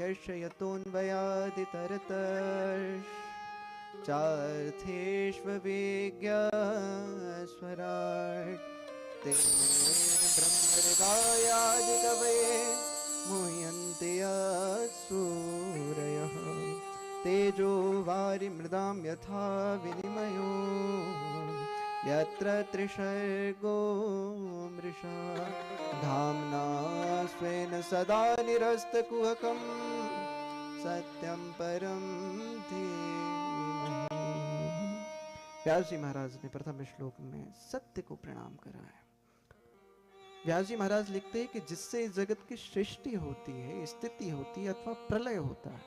यस्य यतोऽन्वयादितरतश्च चार्थेष्वभिज्ञस्वराट् तेने ब्रह्महृदायादिकवये मुह्यन्ते सूरयः तेजो वारिमृदां यथा विनिमयो यत्र त्रिसर्गो मृषा धाम्ना स्वेन सदा निरस्तकुहकं सत्यं परं धीमहि। व्यास जी महाराज ने प्रथम श्लोक में सत्य को प्रणाम करा है। व्यास जी महाराज लिखते हैं कि जिससे इस जगत की सृष्टि होती है, स्थिति होती है अथवा प्रलय होता है।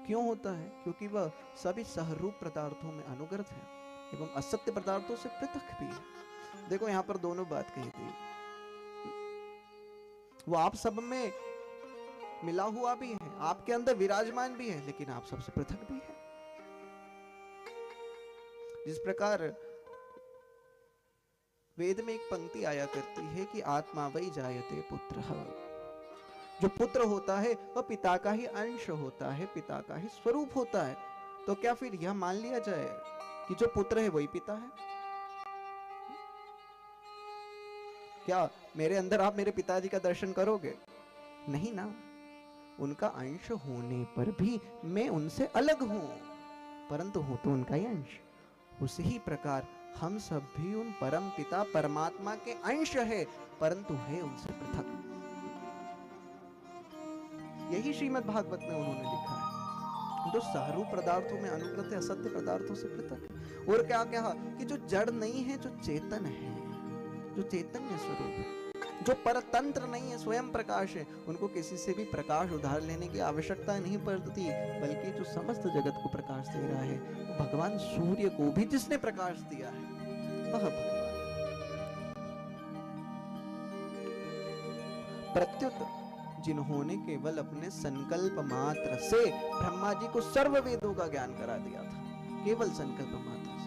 क्यों होता है? क्योंकि वह सभी सहरूप पदार्थों में अनुगत है एवं असत्य पदार्थों से पृथक भी है। देखो यहां पर दोनों बात कही थी। वो आप सब में मिला हुआ भी है, आपके अंदर विराजमान भी है, लेकिन आप सबसे पृथक भी है। जिस प्रकार वेद में एक पंक्ति आया करती है कि आत्मा वै जायते पुत्रः, जो पुत्र होता है वह पिता का ही अंश होता है, पिता का ही स्वरूप होता है। तो क्या फिर यह मान लिया जाए कि जो पुत्र है वही पिता है? क्या मेरे अंदर आप मेरे पिताजी का दर्शन करोगे? नहीं ना। उनका अंश होने पर भी मैं उनसे अलग हूं, परंतु हूं तो उनका ही अंश। उसी ही प्रकार हम सब भी उन परम पिता परमात्मा के अंश है, परंतु है उनसे पृथक। यही श्रीमद् भागवत में उन्होंने लिखा है, जो सहरूप पदार्थों में अनुगत है, असत्य पदार्थों से पृथक है। और क्या कहा कि जो जड़ नहीं है, जो चेतन है, जो चैतन्य स्वरूप है, जो परतंत्र नहीं है, स्वयं प्रकाश है, उनको किसी से भी प्रकाश उधार लेने की आवश्यकता नहीं पड़ती, बल्कि जो समस्त जगत को प्रकाश दे रहा है वो भगवान सूर्य को भी जिसने प्रकाश दिया है वह भगवान। प्रत्युत जिन्होंने केवल अपने संकल्प मात्र से ब्रह्मा जी को सर्व वेदों का ज्ञान करा दिया था, केवल संकल्प मात्र से।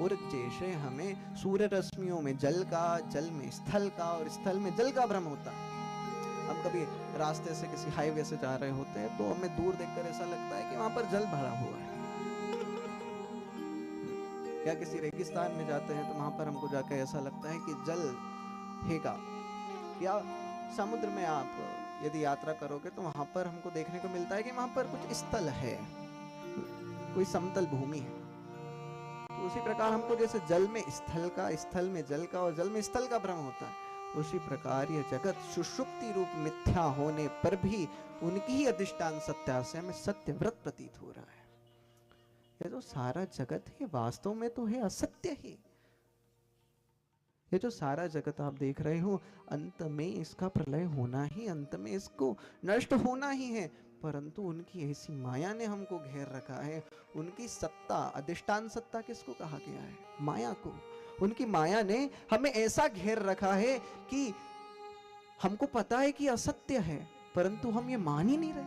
और जैसे हमें सूर्य रश्मियों में जल का, जल में स्थल का और स्थल में जल का भ्रम होता है। हम कभी रास्ते से किसी हाईवे से जा रहे होते हैं तो हमें दूर देखकर ऐसा लगता है कि वहां पर जल भरा हुआ है। या किसी रेगिस्तान में जाते हैं तो वहां पर हमको जाकर ऐसा लगता है कि जल हैगा। या समुद्र में आप यदि यात्रा करोगे तो वहां पर हमको देखने को मिलता है कि वहां पर कुछ स्थल है, कोई समतल भूमि है। तो उसी प्रकार हमको जैसे जल में स्थल का, स्थल में जल का और जल में स्थल का भ्रम होता है, उसी प्रकार ये जगत सुषुप्ति रूप मिथ्या होने पर भी उनकी ही अधिष्ठान सत्या से हमें सत्यव्रत प्रतीत हो रहा है। ये जो सारा जगत है वास्तव में तो है असत्य ही। ये जो सारा जगत आप देख रहे हो, अंत में इसका प्रलय होना ही, अंत में इसको नष्ट होना ही है, परंतु उनकी ऐसी माया ने हमको घेर रखा है। उनकी सत्ता, अधिष्ठान सत्ता किसको कहा गया है? माया को। उनकी माया ने हमें ऐसा घेर रखा है कि हमको पता है कि असत्य है, परंतु हम ये मान ही नहीं रहे।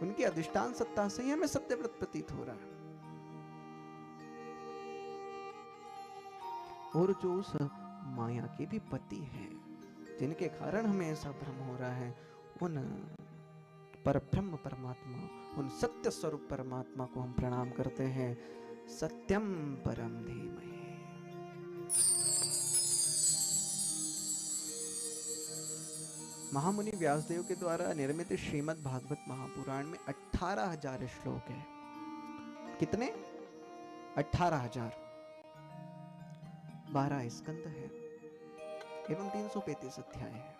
उनकी अधिष्ठान सत्ता से ही हमें सत्यव्रत प्रतीत हो रहा है। और जो उस माया के भी पति हैं, जिनके कारण हमें ऐसा भ्रम हो रहा है, उन परब्रह्म परमात्मा, उन सत्य स्वरूप परमात्मा को हम प्रणाम करते हैं। सत्यम परम धीमहि। महामुनि व्यासदेव के द्वारा निर्मित श्रीमद् भागवत महापुराण में 18,000 श्लोक है। कितने? 18,000। 12 स्कंद है एवं 335 अध्याय है।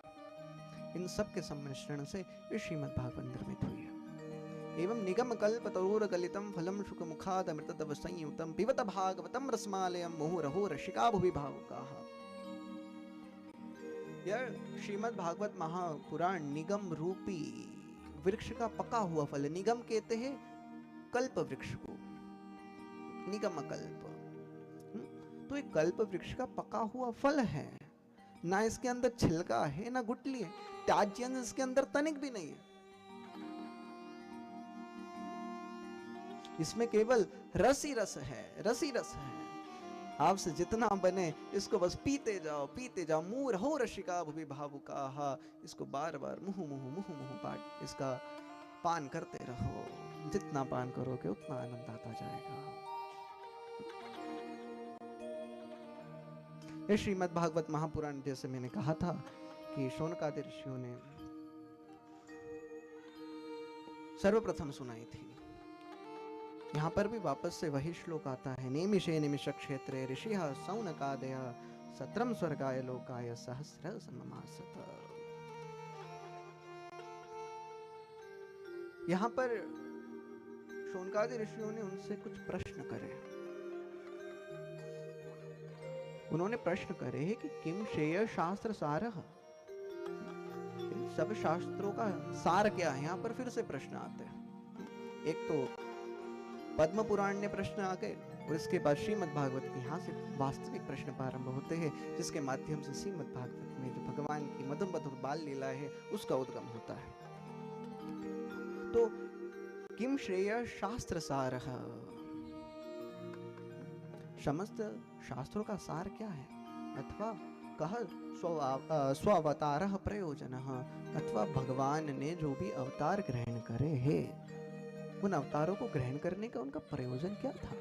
इन सब के सम्मिश्रण से ये श्रीमद् भागवत निर्मित हुई है। एवं निगम कल्प तरोर गलितम फलम शुक मुखाद अमृततव संयुतम पिबत भागवतम रसमालयम मुहुरहो रसिका भुवि भावुकाः। यह श्रीमद् भागवत महापुराण निगम रूपी वृक्ष का पका हुआ फल। निगम कहते हैं कल्प वृक्ष को, निगम कल्प। तो एक कल्प वृक्ष का पका हुआ फल है। ना इसके अंदर छिलका है ना गुठली है, त्याज्य इसके अंदर तनिक भी नहीं है। इसमें केवल रस ही रस है, रस ही रस है। आपसे जितना बने इसको बस पीते जाओ। मूर हो रशिका भुवि भावुका, इसको बार बार मुँह मुँह मुँह मुँह पाट इसका पान करते रहो। जितना पान करोगे उतना आनंद आता जाएगा। ये श्रीमद् भागवत महापुराण, जैसे मैंने कहा था कि शौनकादि ऋषियों ने सर्वप्रथम सुनाई थी। यहाँ पर भी वापस से वही श्लोक आता है, नेमिषे निमिष क्षेत्रे ऋषिः शौनकादयः सत्रम स्वर्गाय लोकाय सहस्र सममासत। यहाँ पर शौनकादि ऋषियों ने उनसे कुछ प्रश्न करे। उन्होंने प्रश्न करे कि किम श्रेय शास्त्र सारः, सब शास्त्रों का सार क्या है। यहाँ पर फिर से प्रश्न आते हैं। एक तो पद्म पुराण ने प्रश्न आ गए और इसके बाद श्रीमद् भागवत के यहाँ से वास्तविक प्रश्न प्रारंभ होते हैं, जिसके माध्यम से श्रीमद् भागवत में जो भगवान की मधुर मधुर बाल लीला है उसका उद्गम होता है। तो किम श्रेय शास्त्र सारः, समस्त शास्त्रों का सार क्या है, अथवा कह स्वावतारः प्रयोजनः, अथवा भगवान ने जो भी अवतार ग्रहण करे हैं उन अवतारों को ग्रहण करने का उनका प्रयोजन क्या था।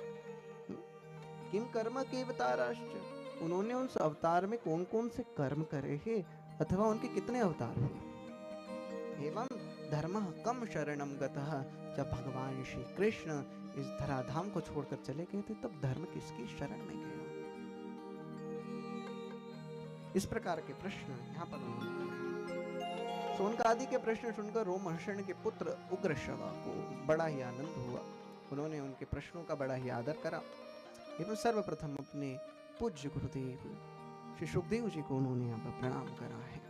किम कर्म केवताराश्च, उन्होंने उस अवतार में कौन कौन से कर्म करे हैं, अथवा उनके कितने अवतार हुए। एवं धर्म कम शरणम गतः, जब भगवान श्री कृष्ण इस धराधाम को छोड़कर चले गए थे तब धर्म किसकी शरण में गया। इस प्रकार के प्रश्न यहाँ पर उन्होंने शौनकादि के प्रश्न सुनकर रोमहर्षण के पुत्र उग्रश्रवा को बड़ा ही आनंद हुआ। उन्होंने उनके प्रश्नों का बड़ा ही आदर करा एवं सर्वप्रथम अपने पूज्य गुरुदेव श्री सुखदेव जी को उन्होंने यहाँ पर प्रणाम करा है।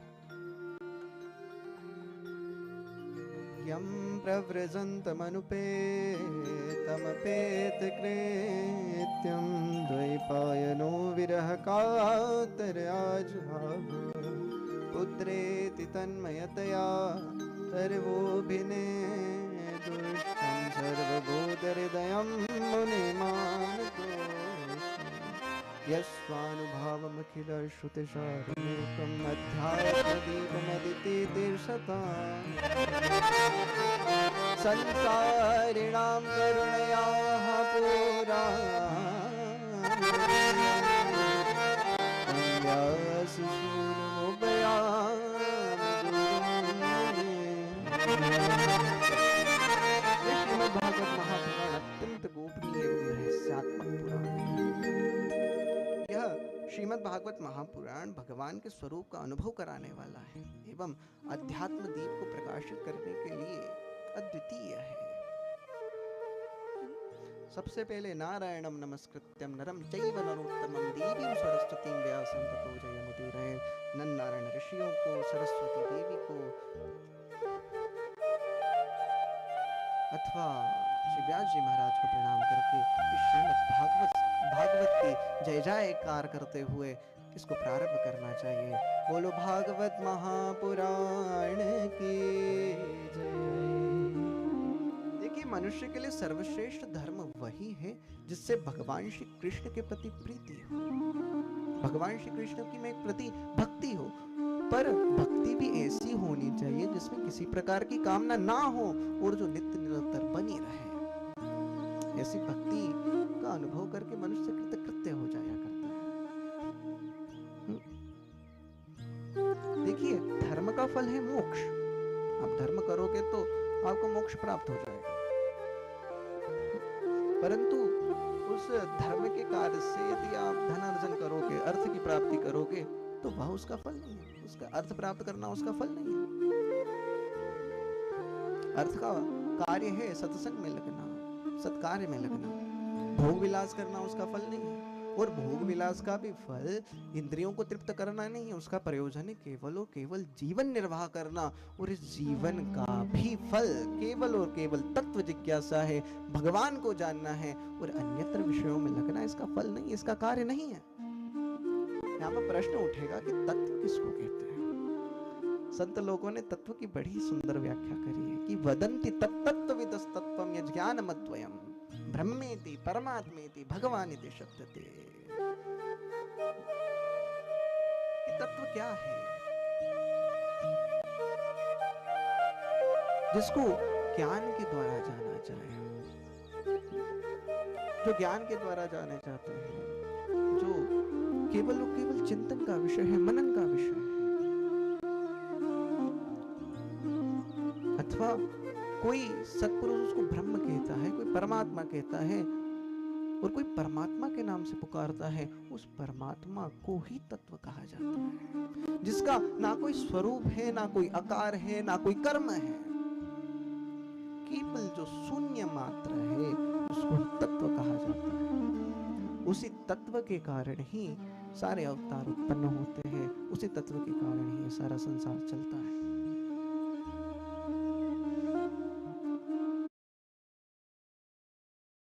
यम प्रव्रजन्तमनुपेतमपेत कृत्यं द्वैपायनो विरह कातराजुहाव पुत्रेति तन्मयतया सर्वोभिनेदुष्टं सर्वभूतहृदयं मुनिमानतोऽस्मि यस्वानुभावमखिलश्रुतिसारमेकम् अध्यात्मदीपमदितितीर्षताम् संसारिणां करुणयाः भागवत महापुराण अत्यंत गोपनीय एवं रहस्यात्मक पुराण है। यह श्रीमद् भागवत महापुराण भगवान के स्वरूप का अनुभव कराने वाला है एवं अध्यात्म दीप को प्रकाशित करने के लिए अद्वितीय है। सबसे पहले नारायणं नमस्कृत्यं नरं चैव नरोत्तमं देवीं सरस्वतीं व्यासं ततो जयमुदीरये। नर नारायण ऋषियों को, सरस्वती देवी को अथवा श्री व्यास जी महाराज को प्रणाम करके श्रीमद् भागवत की जय जयकार करते हुए इसको प्रारंभ करना चाहिए। बोलो भागवत महापुराण की जय। देखिए, मनुष्य के लिए सर्वश्रेष्ठ धर्म वही है जिससे भगवान श्री कृष्ण के प्रति प्रीति हो, भगवान श्री कृष्ण की में प्रति भक्ति हो, पर भक्ति भी ऐसी होनी चाहिए जिसमें किसी प्रकार की कामना ना हो और जो नित्य निरंतर बनी रहे। ऐसी भक्ति का अनुभव करके मनुष्य कृतकृत्य हो जाया करता है। देखिए, धर्म का फल है मोक्ष। आप धर्म करोगे तो आपको मोक्ष प्राप्त हो जाएगा, परंतु उस धर्म के कार्य से यदि आप धन अर्जन करोगे, अर्थ की प्राप्ति करोगे, तो वह उसका फल नहीं है। उसका अर्थ प्राप्त करना उसका फल नहीं है। अर्थ का कार्य है सत्संग में लगना, सत्कार्य में लगना। भोग विलास करना उसका फल नहीं है। और भोग विलास का भी फल इंद्रियों को तृप्त करना नहीं है, उसका प्रयोजन है केवल और केवल जीवन निर्वाह करना। और इस जीवन का भी फल केवल और केवल तत्व जिज्ञासा है, भगवान को जानना है, और अन्यत्र विषयों में लगना इसका फल नहीं, इसका कार्य नहीं है। यहाँ पर प्रश्न उठेगा कि तत्व किसको कहते हैं। संत लोगों ने तत्व की बड़ी सुंदर व्याख्या करी है कि वदन्ति तत्तत्त्वविदस्तत्त्वं यज्ञानमद्वयम् ब्रह्मेति परमात्मेति भगवानिति शब्दते। कि तत्व क्या है जिसको ज्ञान के द्वारा जाना जाए, जो ज्ञान के द्वारा जाने चाहते हैं, जो केवल चिंतन का विषय है, मनन का विषय है। अथवा कोई सत्पुरुष उसको ब्रह्म कहता है, कोई परमात्मा कहता है, और कोई परमात्मा के नाम से पुकारता है, उस परमात्मा को ही तत्व कहा जाता है, जिसका ना कोई स्वरूप है, ना कोई आकार है, ना कोई कर्म है, केवल जो शून्य मात्र है उसको तत्व कहा जाता है। उसी तत्व के कारण ही सारे अवतार उत्पन्न होते हैं, उसी तत्व के कारण ही सारा संसार चलता है।